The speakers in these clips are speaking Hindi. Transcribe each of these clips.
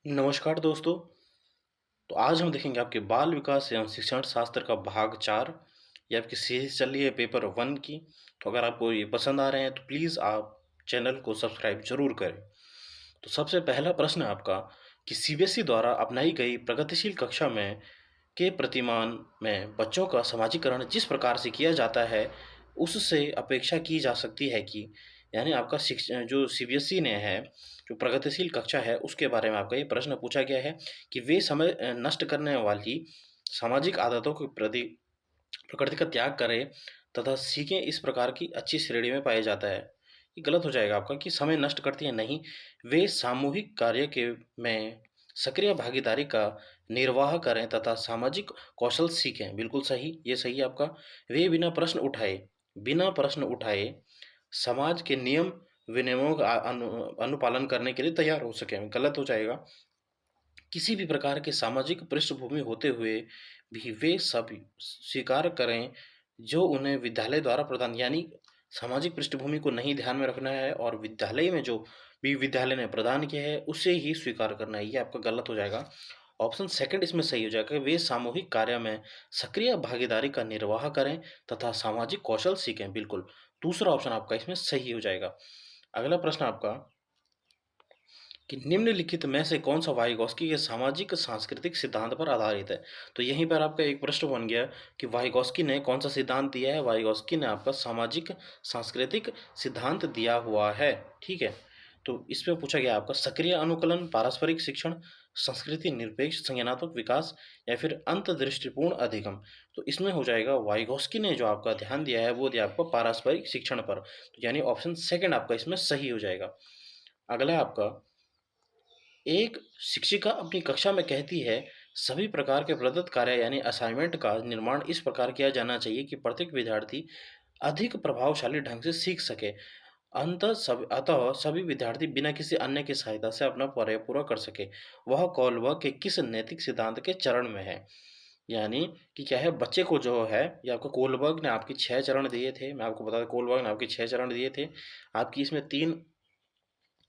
नमस्कार दोस्तों। तो आज हम देखेंगे आपके बाल विकास एवं शिक्षण शास्त्र का भाग 4। ये आपकी सीरीज चल रही है पेपर 1 की। तो अगर आपको ये पसंद आ रहे हैं तो प्लीज़ आप चैनल को सब्सक्राइब ज़रूर करें। तो सबसे पहला प्रश्न है आपका कि सीबीएसई द्वारा अपनाई गई प्रगतिशील कक्षा में के प्रतिमान में बच्चों का समाजीकरण जिस प्रकार से किया जाता है, उससे अपेक्षा की जा सकती है कि यानी आपका जो सीबीएसई ने है, जो प्रगतिशील कक्षा है, उसके बारे में आपका ये प्रश्न पूछा गया है कि वे समय नष्ट करने वाली सामाजिक आदतों के प्रति प्रकृति का त्याग करें तथा सीखें इस प्रकार की अच्छी श्रेणी में पाया जाता है। ये गलत हो जाएगा आपका कि समय नष्ट करती है, नहीं, वे सामूहिक कार्य के में सक्रिय भागीदारी का निर्वाह करें तथा सामाजिक कौशल सीखें। बिल्कुल सही, ये सही है आपका। वे बिना प्रश्न उठाए समाज के नियम विनियमों का अनुपालन करने के लिए तैयार हो सकें। गलत हो जाएगा। किसी भी प्रकार के सामाजिक पृष्ठभूमि होते हुए भी वे सब स्वीकार करें जो उन्हें विद्यालय द्वारा प्रदान यानी सामाजिक पृष्ठभूमि को नहीं ध्यान में रखना है और विद्यालय में जो भी विद्यालय ने प्रदान किया है उसे ही स्वीकार करना है। ये आपका गलत हो जाएगा। ऑप्शन सेकंड इसमें सही हो जाएगा। वे सामूहिक कार्य में सक्रिय भागीदारी का निर्वाह करें तथा सामाजिक कौशल सीखें। बिल्कुल, दूसरा ऑप्शन आपका इसमें सही हो जाएगा। अगला प्रश्न आपका कि निम्नलिखित में से कौन-सा वाइगॉस्की के सामाजिक सांस्कृतिक सिद्धांत पर आधारित है? तो यहीं पर आपका एक प्रश्न बन गया कि वाइगॉस्की ने कौन-सा सिद्धांत दिया है? वाइगॉस्की ने आपका सामाजिक सांस्कृतिक सिद्धांत दिया हुआ है, ठीक है? तो इसमें पूछा गया आपका सक्रिय अनुकलन, पारस्परिक शिक्षण, संस्कृति निरपेक्ष संज्ञानात्मक विकास या फिर अंतर्दृष्टिपूर्ण अधिगम। तो इसमें हो जाएगा वाइगॉस्की ने जो आपका ध्यान दिया है वो दिया आपको पारस्परिक शिक्षण पर। तो यानी ऑप्शन सेकंड आपका इसमें सही हो जाएगा। अगला है आपका एक शिक्षिका अपनी कक्षा में कहती है सभी प्रकार के प्रदत्त कार्य यानी असाइनमेंट का निर्माण इस प्रकार किया जाना चाहिए कि प्रत्येक विद्यार्थी अधिक प्रभावशाली ढंग से सीख सके। अतः सभी विद्यार्थी बिना किसी अन्य की सहायता से अपना कार्य पूरा कर सके। वह कौलबर्ग के किस नैतिक सिद्धांत के चरण में है? यानी कि क्या है, बच्चे को जो है, ये आपको कोलबर्ग ने आपकी 6 चरण दिए थे। मैं आपको बता दूं कोलबर्ग ने आपकी 6 चरण दिए थे। आपकी इसमें 3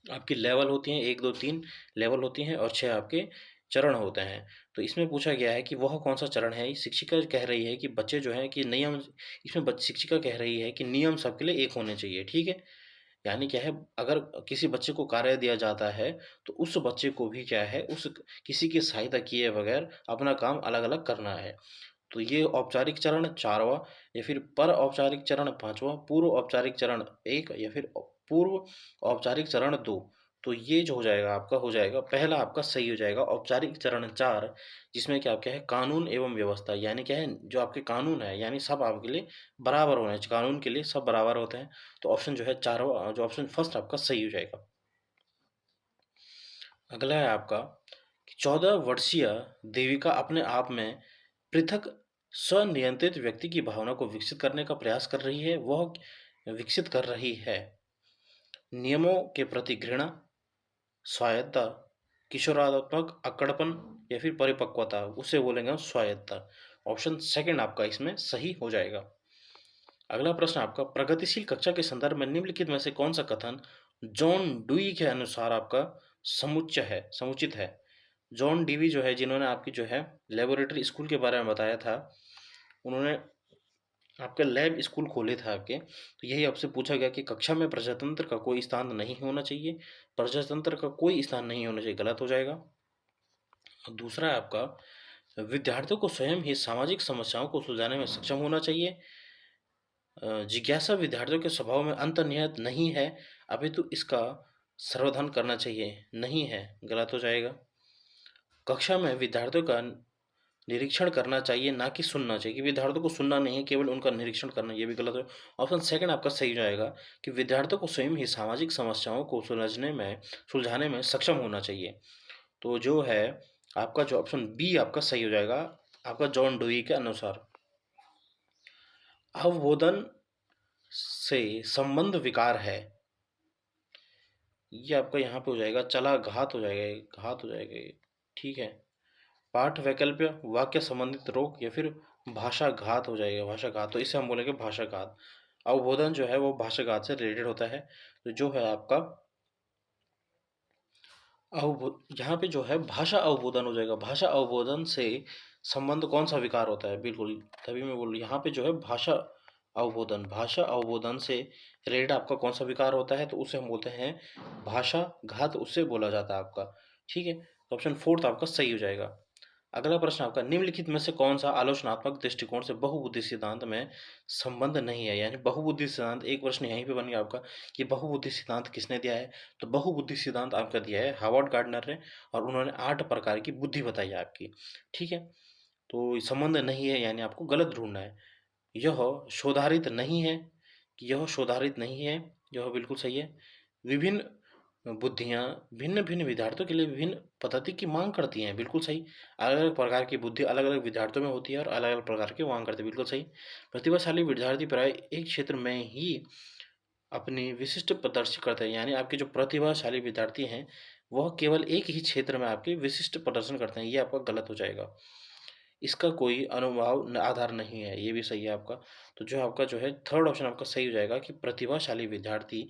आपकी लेवल होती हैं, 1, 2, 3 लेवल होती हैं और 6 आपके चरण होते हैं। तो इसमें पूछा गया है कि वह कौन-सा चरण है? शिक्षिका कह रही है कि बच्चे जो हैं कि नियम इसमें बच शिक्षिका कह रही है कि नियम सबके लिए एक होने चाहिए, ठीक है? यानी क्या है, अगर किसी बच्चे को कार्य दिया जाता है, तो उस बच्चे को भी क्या है, उस किसी की सहायता किए बगैर अपना काम अलग-अलग करना है। तो ये औपचारिक चरण 4वाँ या फिर पर औपचारिक चरण 5वाँ, पूर्व औपचारिक चरण 1 या फिर पूर्व औपचारिक चरण 2। तो ये जो हो जाएगा आपका हो जाएगा पहला आपका सही हो जाएगा औपचारिक चरण 4, जिसमें क्या क्या है कानून एवं व्यवस्था, यानी क्या है जो आपके कानून है यानी सब आपके लिए बराबर होने चाहिए, कानून के लिए सब बराबर होते हैं। तो ऑप्शन जो है 4वाँ जो ऑप्शन फर्स्ट आपका सही हो जाएगा। अगला है आपका कि 14 वर्षीय देविका अपने आप में पृथक स्वनियंत्रित व्यक्ति की भावना को विकसित करने का प्रयास कर रही है। वह विकसित कर रही है नियमों के प्रति घृणा, स्वायत्तता, किशोरात्मक अक्कड़पन या फिर परिपक्वता, उसे बोलेंगे हम स्वायत्तता। ऑप्शन सेकंड आपका इसमें सही हो जाएगा। अगला प्रश्न आपका प्रगतिशील कक्षा के संदर्भ में निम्नलिखित में से कौन सा कथन जॉन डुई के अनुसार आपका समुचित है? जॉन डीवी जो है, जिन्होंने आपकी जो है लेबोरेटरी स्कूल के बारे में बताया था, उन्होंने आपके लैब स्कूल खोले थे आपके। तो यही आपसे पूछा गया कि कक्षा में प्रजातंत्र का कोई स्थान नहीं होना चाहिए। प्रजातंत्र का कोई स्थान नहीं होना चाहिए, गलत हो जाएगा। और दूसरा है आपका विद्यार्थियों को स्वयं ही सामाजिक समस्याओं को सुलझाने में सक्षम होना चाहिए। जिज्ञासा विद्यार्थियों के स्वभाव में अंतर्निहित नहीं है, अपितु इसका सर्वधान करना चाहिए, नहीं है, गलत हो जाएगा। कक्षा में विद्यार्थियों का निरीक्षण करना चाहिए, ना कि सुनना चाहिए, कि विद्यार्थियों को सुनना नहीं है, केवल उनका निरीक्षण करना, ये भी गलत है। ऑप्शन सेकंड आपका सही हो जाएगा कि विद्यार्थियों को स्वयं ही सामाजिक समस्याओं को सुलझाने में सक्षम होना चाहिए। तो जो है आपका जो ऑप्शन बी आपका सही हो जाएगा, आपका जॉन डुई के अनुसार। अवबोधन से संबंध विकार है, ये आपका यहाँ पे हो जाएगा चला घात हो जाएगा, घात हो जाएगा ये, ठीक है। पाठ वैकल्प्य, वाक्य संबंधित रोग या फिर भाषाघात हो जाएगा, भाषाघात, तो इसे हम बोलेंगे भाषाघात। अवबोधन जो है वो भाषाघात से रिलेटेड होता है। तो जो है आपका यहाँ पे जो है भाषा अवबोधन हो जाएगा। भाषा अवबोधन से संबंध कौन-सा विकार होता है? बिल्कुल, तभी मैं बोलूँ यहाँ पे जो है भाषा अवबोधन से रिलेटेड आपका कौन-सा विकार होता है? तो उसे हम बोलते हैं भाषाघात, उससे बोला जाता है आपका। ठीक है? तो ऑप्शन 4 आपका सही हो जाएगा। अगला प्रश्न आपका निम्नलिखित में से कौन-सा आलोचनात्मक दृष्टिकोण से बहुबुद्धि सिद्धांत में संबंध नहीं है? यानी बहुबुद्धि सिद्धांत, एक प्रश्न यहीं पे बन गया आपका कि बहुबुद्धि सिद्धांत किसने दिया है? तो बहुबुद्धि सिद्धांत आपका दिया है हार्वर्ड गार्डनर ने, और उन्होंने 8 प्रकार की बुद्धि बताई है आपकी। ठीक है? तो संबंध नहीं है यानी आपको गलत ढूँढना है। यह शोधारित नहीं है, कि यह शोधारित नहीं है, यह बिल्कुल सही है। विभिन्न बुद्धियाँ भिन्न-भिन्न विद्यार्थियों के लिए विभिन्न पद्धति की माँग करती हैं, बिल्कुल सही। अलग-अलग प्रकार की बुद्धि अलग-अलग विद्यार्थियों में होती है और अलग-अलग प्रकार की माँग करती है, बिल्कुल सही। प्रतिभाशाली विद्यार्थी प्राय एक क्षेत्र में ही अपनी विशिष्ट प्रदर्शन करते हैं, यानी आपके जो प्रतिभाशाली विद्यार्थी हैं, वह केवल एक ही क्षेत्र में आपके विशिष्ट प्रदर्शन करते हैं, ये आपका गलत हो जाएगा। इसका कोई अनुभाव आधार नहीं है, ये भी सही है आपका। तो जो आपका जो है थर्ड ऑप्शन आपका सही हो जाएगा कि प्रतिभाशाली विद्यार्थी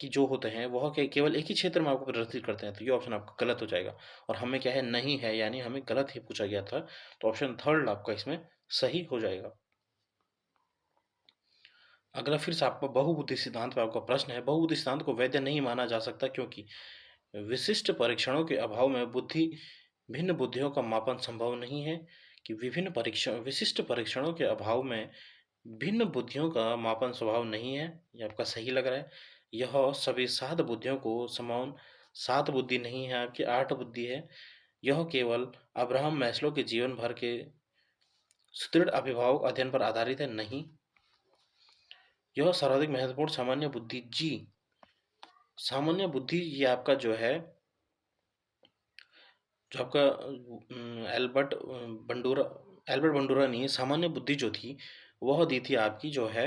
कि जो होते हैं वह केवल एक ही क्षेत्र में आपको प्रदर्शित करते हैं, तो ये ऑप्शन आपका गलत हो जाएगा। और हमें क्या है, नहीं है, यानी हमें गलत ही पूछा गया था, तो ऑप्शन थर्ड आपका इसमें सही हो जाएगा। अगला फिर से आपका बहुबुद्धि सिद्धांत पे आपका प्रश्न है। बहुबुद्धि सिद्धांत को वैध नहीं माना जा सकता क्योंकि विशिष्ट परीक्षणों के अभाव में भिन्न बुद्धियों का मापन संभव नहीं है। कि विशिष्ट परीक्षणों के अभाव में भिन्न बुद्धियों का मापन स्वभाव नहीं है, ये आपका सही लग रहा है। यह सभी 7 बुद्धियों को समान 7 बुद्धि नहीं है, आपकी 8 बुद्धि है। यह केवल अब्राहम मैस्लो के जीवन भर के सुदृढ़ अभिभावक अध्ययन पर आधारित है, नहीं। यह सर्वाधिक महत्वपूर्ण सामान्य बुद्धि जी, सामान्य बुद्धि ये आपका जो है, जो आपका एल्बर्ट बंडूरा ने सामान्य बुद्धि जो थी वह दी थी आपकी जो है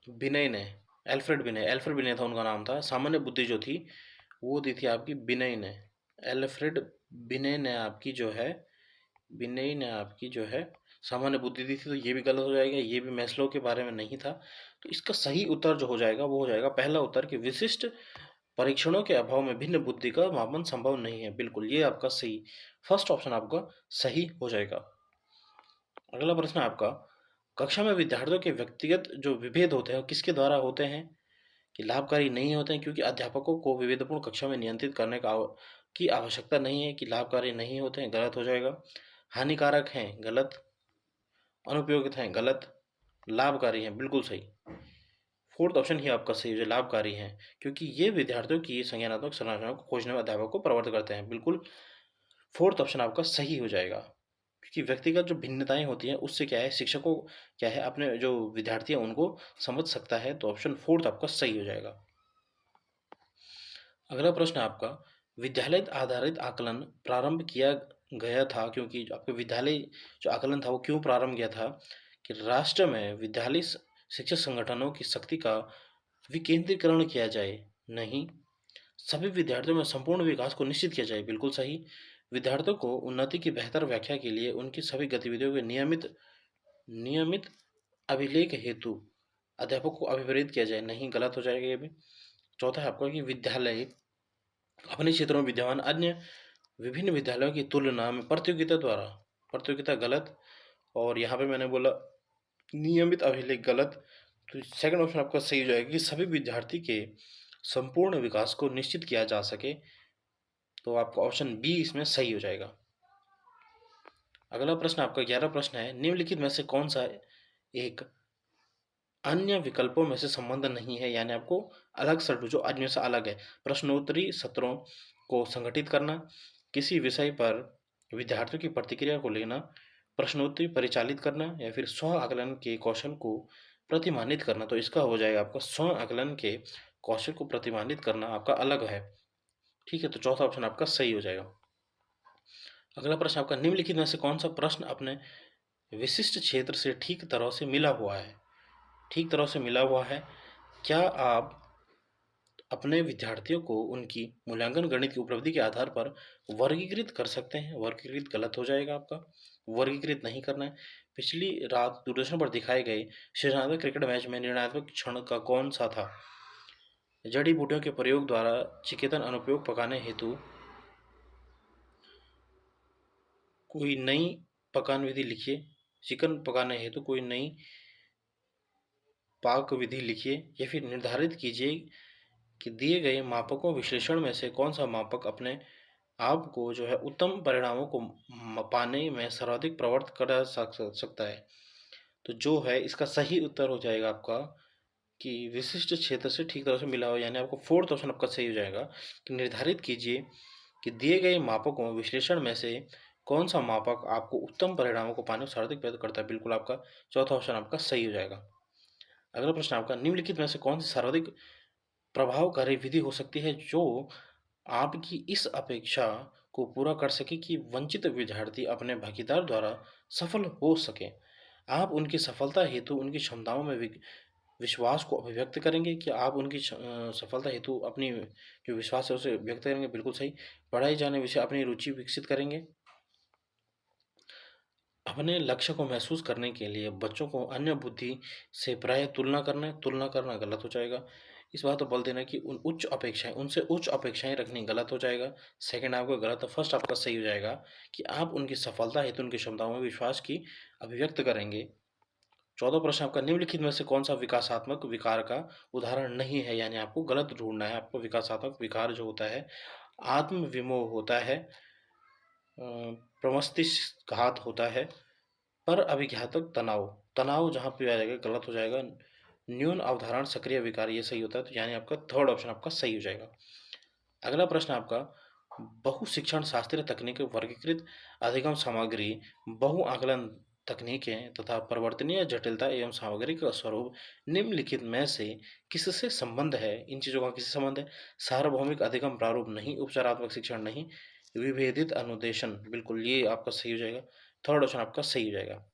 विनय ने। एल्फ्रेड विनय था उनका नाम था। सामान्य बुद्धि जो थी वो दी थी आपकी विनय ने। एल्फ्रेड विनय ने आपकी जो है सामान्य बुद्धि दी थी, तो ये भी गलत हो जाएगा। ये भी मैस्लो के बारे में नहीं था। तो इसका सही उत्तर जो हो जाएगा वो हो जाएगा पहला उत्तर कि विशिष्ट परीक्षणों के अभाव में भिन्न बुद्धि का मापन संभव नहीं है, बिल्कुल ये आपका सही, फर्स्ट ऑप्शन आपका सही हो जाएगा। अगला प्रश्न आपका, कक्षा में विद्यार्थियों के व्यक्तिगत जो विभेद होते हैं वो किसके द्वारा होते हैं? कि लाभकारी नहीं होते हैं क्योंकि अध्यापकों को विभेदपूर्ण कक्षा में नियंत्रित करने की आवश्यकता नहीं है, कि लाभकारी नहीं होते हैं, गलत हो जाएगा। हानिकारक हैं, गलत। अनुपयोगित हैं, गलत। लाभकारी हैं, बिल्कुल सही। फोर्थ ऑप्शन ही आपका सही है, जो लाभकारी हैं, क्योंकि ये विद्यार्थियों की संज्ञानात्मक संरचनाओं को खोजने में अध्यापक को प्रवर्तित करते हैं, बिल्कुल फोर्थ ऑप्शन आपका सही हो जाएगा। क्योंकि व्यक्तिगत जो भिन्नताएं होती हैं उससे क्या है, शिक्षक को क्या है अपने जो विद्यार्थी हैं उनको समझ सकता है, तो ऑप्शन फोर्थ आपका सही हो जाएगा। अगला प्रश्न आपका, विद्यालय आधारित आकलन प्रारंभ किया गया था क्योंकि आपके विद्यालय जो आकलन था वो क्यों प्रारंभ किया था? कि राष्ट्र में विद्यालय शिक्षक संगठनों की शक्ति का विकेंद्रीकरण किया जाए, नहीं। सभी विद्यार्थियों में संपूर्ण विकास को निश्चित किया जाए, बिल्कुल सही। विद्यार्थियों को उन्नति की बेहतर व्याख्या के लिए उनकी सभी गतिविधियों के नियमित अभिलेख हेतु अध्यापक को अभिप्रेरित किया जाए, नहीं, गलत हो जाएगा ये भी। चौथा है आपका कि विद्यालय अपने क्षेत्रों में विद्यमान अन्य विभिन्न विद्यालयों की तुलना में प्रतियोगिता, गलत। और यहाँ पे मैंने बोला नियमित अभिलेख, गलत। तो सेकंड ऑप्शन आपका सही हो जाएगा कि सभी विद्यार्थी के संपूर्ण विकास को निश्चित किया जा सके, तो आपका ऑप्शन बी इसमें सही हो जाएगा। अगला प्रश्न आपका 11 प्रश्न है, निम्नलिखित में से कौन सा एक अन्य विकल्पों में से संबंध नहीं है, यानी आपको अलग सत्र जो अन्य से अलग है। प्रश्नोत्तरी सत्रों को संगठित करना, किसी विषय पर विद्यार्थियों की प्रतिक्रिया को लेना, प्रश्नोत्तरी परिचालित करना, या फिर स्व आकलन के कौशल को प्रतिमानित करना। तो इसका हो जाएगा आपका स्व आकलन के कौशल को प्रतिमानित करना आपका अलग है, ठीक है। तो चौथा ऑप्शन आपका सही हो जाएगा। अगला प्रश्न आपका, निम्नलिखित में से कौन सा प्रश्न अपने विशिष्ट क्षेत्र से ठीक तरह से मिला हुआ है? ठीक तरह से मिला हुआ है। क्या आप अपने विद्यार्थियों को उनकी मूल्यांकन गणित की उपलब्धि के आधार पर वर्गीकृत कर सकते हैं? वर्गीकृत गलत हो जाएगा आपका, वर्गीकृत नहीं करना है। पिछली रात दूरदर्शन पर दिखाए गए सृजनात्मक क्रिकेट मैच में निर्णायक क्षण का कौन सा था? जड़ी बूटियों के प्रयोग द्वारा चिकित्सक अनुपयोग पकाने हेतु कोई नई पकान विधि लिखिए। चिकन पकाने हेतु कोई नई पाक विधि लिखिए या फिर निर्धारित कीजिए कि दिए गए मापकों विश्लेषण में से कौन सा मापक अपने आप को जो है उत्तम परिणामों को पाने में सर्वाधिक प्रवृत्त करा सकता है। तो जो है इसका सही उत्तर हो जाएगा आपका कि विशिष्ट क्षेत्र से ठीक तरह से मिला हो, यानी आपको फोर्थ ऑप्शन आपका सही हो जाएगा कि निर्धारित कीजिए कि दिए गए मापकों विश्लेषण में से कौन सा मापक आपको उत्तम परिणामों को पाने में सर्वाधिक प्रयत्न करता है। बिल्कुल आपका चौथा ऑप्शन आपका सही हो जाएगा। अगला प्रश्न आपका, निम्नलिखित में से कौन सी सर्वाधिक प्रभावकारी विधि हो सकती है जो आपकी इस अपेक्षा को पूरा कर सके कि वंचित विद्यार्थी अपने भागीदार द्वारा सफल हो सके। आप उनकी सफलता हेतु उनकी क्षमताओं में विश्वास को अभिव्यक्त करेंगे कि आप उनकी सफलता हेतु अपनी जो विश्वास है उसे व्यक्त करेंगे। बिल्कुल सही। पढ़ाई जाने विषय अपनी रुचि विकसित करेंगे। अपने लक्ष्य को महसूस करने के लिए बच्चों को अन्य बुद्धि से प्राय तुलना करना गलत हो जाएगा। इस बात पर बल देना कि उनसे उच्च अपेक्षाएं रखनी गलत हो जाएगा। सेकंड आपका गलत है, फर्स्ट आपका सही हो जाएगा कि आप उनकी सफलता हेतु उनकी क्षमताओं में विश्वास की अभिव्यक्त करेंगे। 14 प्रश्न आपका, निम्नलिखित में से कौन सा विकासात्मक विकार का उदाहरण नहीं है, यानी आपको गलत ढूंढना है। आपको विकासात्मक विकार जो होता है आत्म विमोह होता है, प्रमस्तिष्कघात होता है, पर अभिघातक तनाव। तनाव जहाँ पे आ जाएगा गलत हो जाएगा। न्यून अवधारण सक्रिय विकार ये सही होता है, तो यानी आपका थर्ड ऑप्शन आपका सही हो जाएगा। अगला प्रश्न आपका, बहुशिक्षण शास्त्रीय तकनीक वर्गीकृत अधिगम सामग्री, बहु आकलन तकनीकें तथा परिवर्तनीय जटिलता एवं सामग्री का स्वरूप निम्नलिखित में से किससे संबंध है? इन चीजों का किससे संबंध है? सार्वभौमिक अधिगम प्रारूप नहीं, उपचारात्मक शिक्षण नहीं, विभेदित अनुदेशन। बिल्कुल ये आपका सही हो जाएगा। थर्ड ऑप्शन आपका सही हो जाएगा।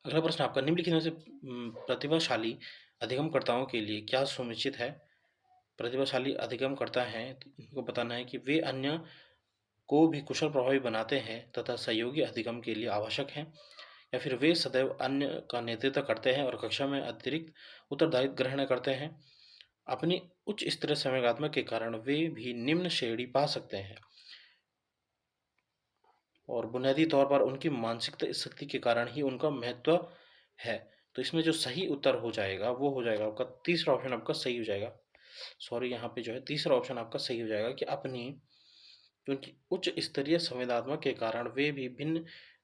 अगला प्रश्न आपका, निम्नलिखित में से प्रतिभाशाली अधिगमकर्ताओं के लिए क्या सुनिश्चित है? प्रतिभाशाली अधिगमकर्ता हैं तो इनको बताना है कि वे अन्य को भी कुशल प्रभावी बनाते हैं तथा सहयोगी अधिगम के लिए आवश्यक हैं, या फिर वे सदैव अन्य का नेतृत्व करते हैं और कक्षा में अतिरिक्त उत्तरदायित्व ग्रहण करते हैं। अपनी उच्च स्तरीय संवेगात्मक के कारण वे भी निम्न श्रेणी पा सकते हैं और बुनियादी तौर पर उनकी मानसिक शक्ति के कारण ही उनका महत्व है। तो इसमें जो सही उत्तर हो जाएगा वो हो जाएगा आपका तीसरा ऑप्शन आपका सही हो जाएगा। सॉरी, यहाँ पे जो है तीसरा ऑप्शन आपका सही हो जाएगा कि अपनी क्योंकि उच्च स्तरीय संवेदनात्मक के कारण वे भी भिन्न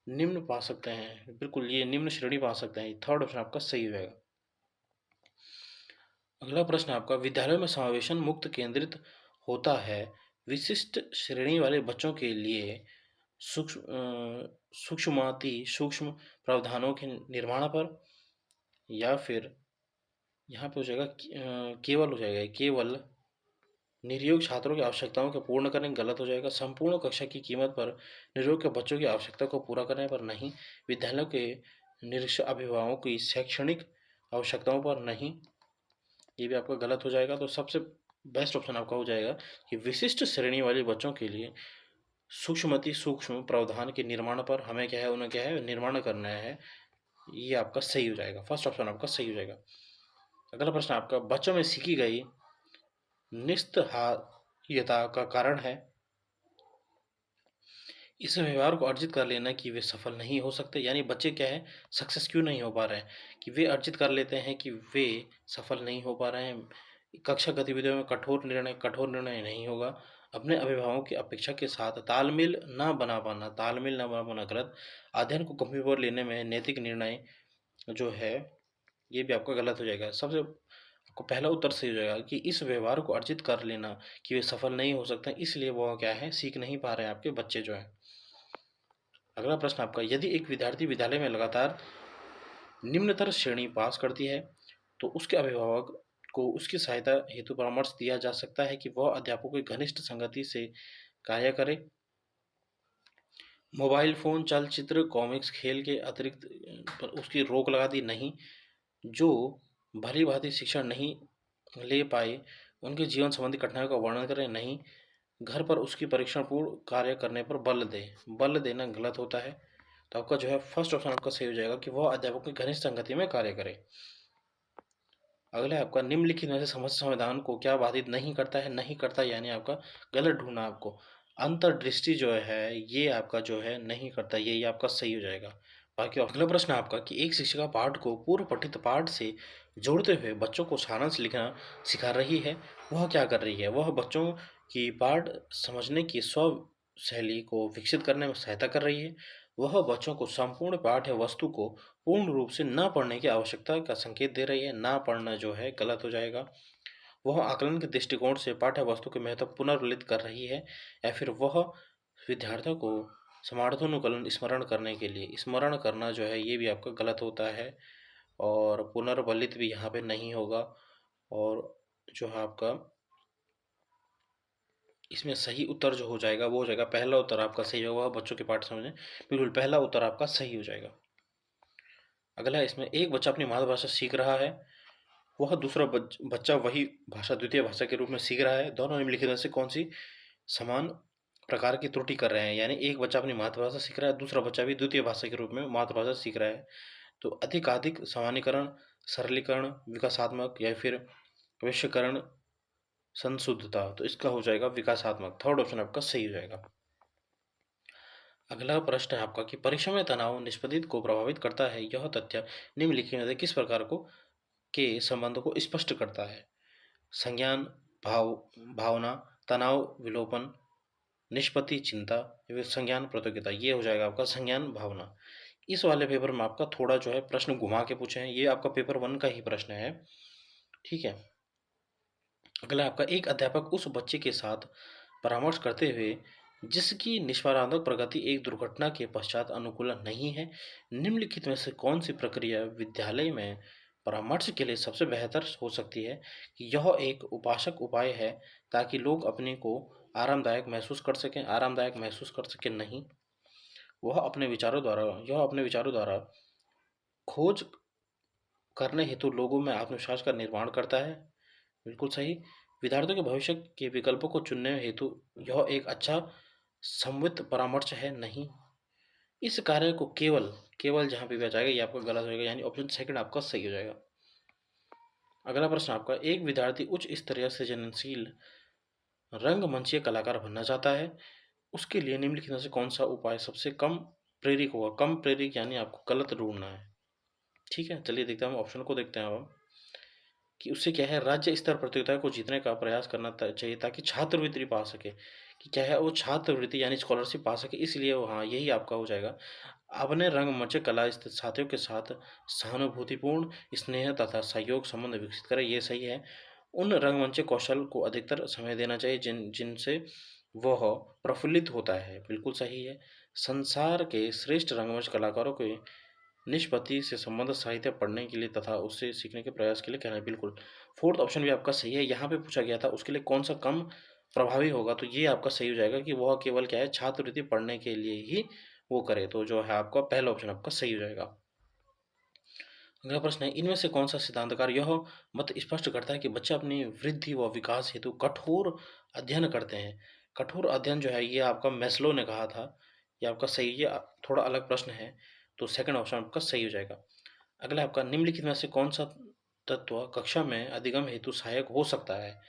निम्न पा सकते हैं। बिल्कुल ये निम्न श्रेणी पा सकते हैं। थर्ड ऑप्शन आपका सही हो जाएगा। अगला प्रश्न आपका, विद्यालयों में समावेशन मुक्त केंद्रित होता है विशिष्ट श्रेणी वाले बच्चों के लिए सूक्ष्म प्रावधानों के निर्माण पर, या फिर यहाँ पे हो जाएगा केवल हो जाएगा केवल निरयोग छात्रों की आवश्यकताओं को पूर्ण करने गलत हो जाएगा। संपूर्ण कक्षा की कीमत पर निरयोग के बच्चों की आवश्यकता को पूरा करने पर नहीं। विद्यालयों के निरीक्षक अभिभावकों की शैक्षणिक आवश्यकताओं पर नहीं, ये भी आपका गलत हो जाएगा। तो सबसे बेस्ट ऑप्शन आपका हो जाएगा कि विशिष्ट श्रेणी वाले बच्चों के लिए सूक्ष्म प्रावधान के निर्माण पर हमें क्या है उन्हें क्या है निर्माण करना है। ये आपका सही हो जाएगा। फर्स्ट ऑप्शन आपका सही हो जाएगा। अगला प्रश्न आपका, बच्चों में सीखी गई निस्सहायता का कारण है इस व्यवहार को अर्जित कर लेना कि वे सफल नहीं हो सकते। यानी बच्चे क्या है सक्सेस क्यों नहीं हो पा रहे हैं कि वे अर्जित कर लेते हैं कि वे सफल नहीं हो पा रहे हैं। कक्षा गतिविधियों में कठोर निर्णय नहीं होगा। अपने अभिभावकों की अपेक्षा के साथ तालमेल ना बना पाना गलत। अध्ययन को गंभीर पर लेने में नैतिक निर्णय जो है ये भी आपका गलत हो जाएगा। सबसे आपको पहला उत्तर सही हो जाएगा कि इस व्यवहार को अर्जित कर लेना कि वे सफल नहीं हो सकते, इसलिए वो क्या है सीख नहीं पा रहे हैं आपके बच्चे जो है। अगला प्रश्न आपका, यदि एक विद्यार्थी विद्यालय में लगातार निम्नतर श्रेणी पास करती है तो उसके अभिभावक को उसकी सहायता हेतु परामर्श दिया जा सकता है कि वह अध्यापकों की घनिष्ठ संगति से कार्य करे। मोबाइल फोन, चलचित्र, कॉमिक्स, खेल के अतिरिक्त पर उसकी रोक लगा दी नहीं। जो भली भांति शिक्षण नहीं ले पाए उनके जीवन संबंधी कठिनाइयों का वर्णन करें नहीं। घर पर उसकी परीक्षण पूर्ण कार्य करने पर बल देना गलत होता है। तो आपका जो है फर्स्ट ऑप्शन आपका सही हो जाएगा कि वह अध्यापकों की घनिष्ठ संगति में कार्य करे। अगला है आपका निम्नलिखित में से समस्या समाधान को क्या बाधित नहीं करता है, नहीं करता यानी आपका गलत ढूंढना आपको। अंतर्दृष्टि जो है ये आपका जो है नहीं करता, ये आपका सही हो जाएगा। बाकी अगला प्रश्न है आपका कि एक शिक्षिका पाठ को पूर्व पठित पाठ से जोड़ते हुए बच्चों को सारांश लिखना सिखा रही है, वह क्या कर रही है? वह बच्चों की पाठ समझने की स्व शैली को विकसित करने में सहायता कर रही है। वह बच्चों को संपूर्ण पाठ्य वस्तु को पूर्ण रूप से न पढ़ने की आवश्यकता का संकेत दे रही है। ना पढ़ना जो है गलत हो जाएगा। वह आकलन के दृष्टिकोण से पाठ्य वस्तु के महत्व पुनर्लित कर रही है, या फिर वह विद्यार्थियों को समार्थानुकूलन स्मरण करने के लिए स्मरण करना जो है ये भी आपका गलत होता है, और पुनर्बलित भी यहाँ पे नहीं होगा। और जो है आपका इसमें सही उत्तर जो हो जाएगा वो हो जाएगा पहला उत्तर आपका सही होगा, बच्चों के पाठ समझें। बिल्कुल पहला उत्तर आपका सही हो जाएगा। अगला है इसमें एक बच्चा अपनी मातृभाषा सीख रहा है, वह दूसरा बच्चा वही भाषा द्वितीय भाषा के रूप में सीख रहा है। दोनों निम्नलिखित में से कौन सी समान प्रकार की त्रुटि कर रहे हैं? यानी एक बच्चा अपनी मातृभाषा सीख रहा है, दूसरा बच्चा भी द्वितीय भाषा के रूप में मातृभाषा सीख रहा है। तो अधिक सामान्यकरण, सरलीकरण, विकासात्मक या फिर वैश्वीकरण, संशुद्धता, तो इसका हो जाएगा विकासात्मक। थर्ड ऑप्शन आपका सही हो जाएगा। अगला प्रश्न है आपका कि परीक्षा में तनाव निष्पत्ति को प्रभावित करता है, यह तथ्य निम्नलिखित में से किस प्रकार को के संबंध को स्पष्ट करता है? संज्ञान, भावना, तनाव विलोपन, निष्पत्ति चिंता, या फिर संज्ञान प्रतियोगिता। ये हो जाएगा आपका संज्ञान भावना। इस वाले पेपर में आपका थोड़ा जो है प्रश्न घुमा के पूछे हैं, ये आपका पेपर 1 का ही प्रश्न है, ठीक है। अगला आपका एक अध्यापक उस बच्चे के साथ परामर्श करते हुए जिसकी निष्पादनात्मक प्रगति एक दुर्घटना के पश्चात अनुकूल नहीं है, निम्नलिखित में से कौन सी प्रक्रिया विद्यालय में परामर्श के लिए सबसे बेहतर हो सकती है? कि यह एक उपासक उपाय है ताकि लोग अपने को आरामदायक महसूस कर सकें, आरामदायक महसूस कर सकें नहीं। यह अपने विचारों द्वारा खोज करने हेतु लोगों में आत्मविश्वास का निर्माण करता है, बिल्कुल सही। विद्यार्थियों के भविष्य के विकल्पों को चुनने हेतु यह एक अच्छा संवित परामर्श है, नहीं। इस कार्य को केवल केवल जहाँ पे भी आ जाएगा ये आपका गलत होगा, यानी ऑप्शन सेकंड आपका सही हो जाएगा। अगला प्रश्न आपका एक विद्यार्थी उच्च स्तरीय सृजनशील रंगमंचीय कलाकार बनना चाहता है, उसके लिए निम्नलिखित में से कौन सा उपाय सबसे कम प्रेरक होगा? कम प्रेरक यानी आपको गलत ढूंढना है, ठीक है। चलिए देखते हैं, हम ऑप्शन को देखते हैं अब कि उससे क्या है राज्य स्तर प्रतियोगिता को जीतने का प्रयास करना चाहिए ताकि छात्रवृत्ति पा सके, कि क्या है वो छात्रवृत्ति यानी स्कॉलरशिप पा सके, इसलिए वो, हाँ यही आपका हो जाएगा। अपने रंगमंच कला स्थित साथियों के साथ सहानुभूतिपूर्ण स्नेह तथा सहयोग संबंध विकसित करें, ये सही है। उन रंगमंच कौशल को अधिकतर समय देना चाहिए जिनसे वह प्रफुल्लित होता है, बिल्कुल सही है। संसार के श्रेष्ठ रंगमंच कलाकारों के निष्पत्ति से संबंध साहित्य पढ़ने के लिए तथा उससे सीखने के प्रयास के लिए कहना है, बिल्कुल। फोर्थ ऑप्शन भी आपका सही है। यहाँ पे पूछा गया था उसके लिए कौन सा कम प्रभावी होगा, तो ये आपका सही हो जाएगा कि वह केवल क्या है छात्रवृत्ति पढ़ने के लिए ही वो करे, तो जो है आपका पहला ऑप्शन आपका सही हो जाएगा। अगला प्रश्न है इनमें से कौन सा सिद्धांतकार यह मत स्पष्ट करता है कि बच्चे अपनी वृद्धि व विकास हेतु कठोर अध्ययन करते हैं? कठोर अध्ययन जो है ये आपका मैस्लो ने कहा था, ये आपका सही, ये थोड़ा अलग प्रश्न है, तो सेकंड ऑप्शन आपका सही हो जाएगा। अगला आपका निम्नलिखित में से कौन सा तत्व कक्षा में अधिगम हेतु सहायक हो सकता है?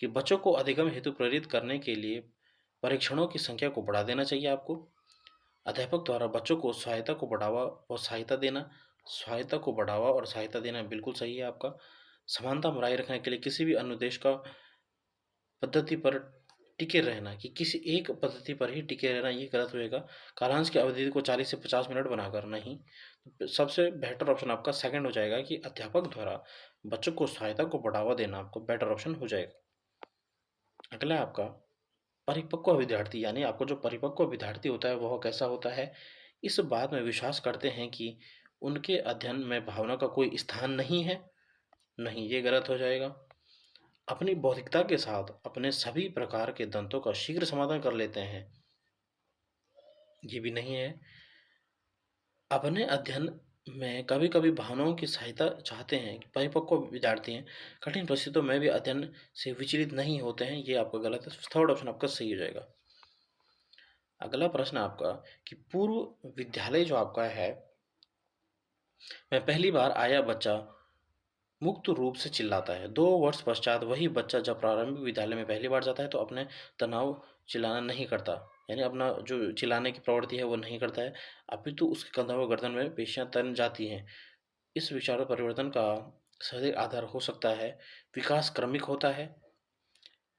कि बच्चों को अधिगम हेतु प्रेरित करने के लिए परीक्षणों की संख्या को बढ़ा देना चाहिए आपको। अध्यापक द्वारा बच्चों को सहायता को बढ़ावा और सहायता देना बिल्कुल सही है आपका। समानता बनाए रखने के लिए किसी भी अनुदेश का पद्धति पर टिके रहना, कि किसी एक पद्धति पर ही टिके रहना ये गलत होएगा। कालांश की अवधि को 40 से 50 मिनट बनाकर नहीं। तो सबसे बेहतर ऑप्शन आपका सेकंड हो जाएगा कि अध्यापक द्वारा बच्चों को सहायता को बढ़ावा देना आपको बेटर ऑप्शन हो जाएगा। अगला है आपका परिपक्व विद्यार्थी, यानी आपको जो परिपक्व विद्यार्थी होता है वह कैसा होता है? इस बात में विश्वास करते हैं कि उनके अध्ययन में भावना का कोई स्थान नहीं है, नहीं ये गलत हो जाएगा। अपनी बौद्धिकता के साथ अपने सभी प्रकार के दंतों का शीघ्र समाधान कर लेते हैं, ये भी नहीं है। अपने अध्ययन में कभी कभी भावनाओं की सहायता चाहते हैं, परिपक्व विद्यार्थी हैं, कठिन परिस्थितियों में भी अध्ययन से विचलित नहीं होते हैं, ये आपका गलत है। थर्ड ऑप्शन आपका सही हो जाएगा। अगला प्रश्न आपका कि पूर्व विद्यालय जो आपका है, में पहली बार आया बच्चा मुक्त रूप से चिल्लाता है। 2 वर्ष पश्चात वही बच्चा जब प्रारंभिक विद्यालय में पहली बार जाता है तो अपने तनाव चिल्लाना नहीं करता। यानी अपना जो चिल्लाने की प्रवृत्ति है वो नहीं करता है, अपितु उसके कंधों व गर्दन में पेशियाँ तन जाती हैं। इस विचार परिवर्तन का सही आधार हो सकता है, विकास क्रमिक होता है,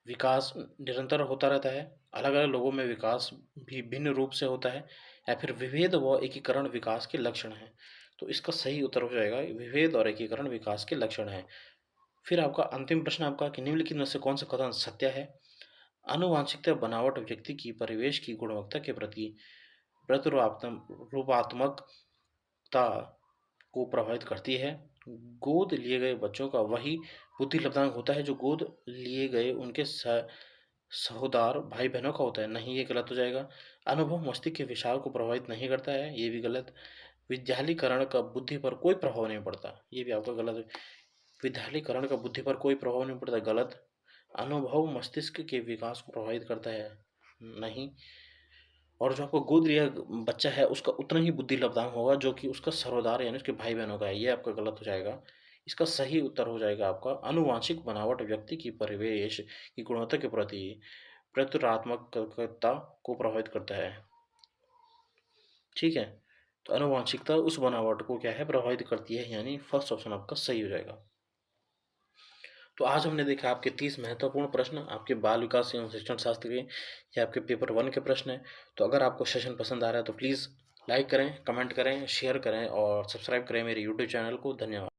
विकास निरंतर होता रहता है, अलग-अलग लोगों में विकास भी भिन्न रूप से होता है, या फिर विभेद व एकीकरण विकास के लक्षण हैं। तो इसका सही उत्तर हो जाएगा विभेद और एकीकरण विकास के लक्षण हैं। फिर आपका अंतिम प्रश्न आपका कि निम्नलिखित में से कौन सा कथन सत्य है? आनुवांशिकता बनावट व्यक्ति की परिवेश की गुणवत्ता के प्रति रूपात्मकता को प्रभावित करती है। गोद लिए गए बच्चों का वही बुद्धि लब्धांक होता है जो गोद लिए गए उनके सहोदर भाई बहनों का होता है। नहीं, ये गलत हो जाएगा। अनुभव मस्तिष्क के विशाल को प्रभावित नहीं करता है, ये भी गलत। विद्यालीकरण का बुद्धि पर कोई प्रभाव नहीं पड़ता, ये भी आपका गलत है। विद्यालीकरण का बुद्धि पर कोई प्रभाव नहीं पड़ता, गलत। अनुभव मस्तिष्क के विकास को प्रभावित करता है, नहीं। और जो आपको गोद लिया बच्चा है उसका उतना ही बुद्धि लब्धांक होगा जो कि उसका सरोदार यानी उसके भाई बहनों का है, ये आपका गलत हो जाएगा। इसका सही उत्तर हो जाएगा आपका आनुवांशिक बनावट व्यक्ति की परिवेश की गुणवत्ता के प्रति प्रत्युत्पादकता को प्रभावित करता है। ठीक है, तो आनुवांशिकता उस बनावट को क्या है, प्रभावित करती है, यानी फर्स्ट ऑप्शन आपका सही हो जाएगा। तो आज हमने देखा आपके 30 महत्वपूर्ण प्रश्न आपके बाल विकास एवं शिक्षण शास्त्र के, ये आपके पेपर 1 के प्रश्न हैं। तो अगर आपको सेशन पसंद आ रहा है तो प्लीज़ लाइक करें, कमेंट करें, शेयर करें और सब्सक्राइब करें मेरे यूट्यूब चैनल को। धन्यवाद।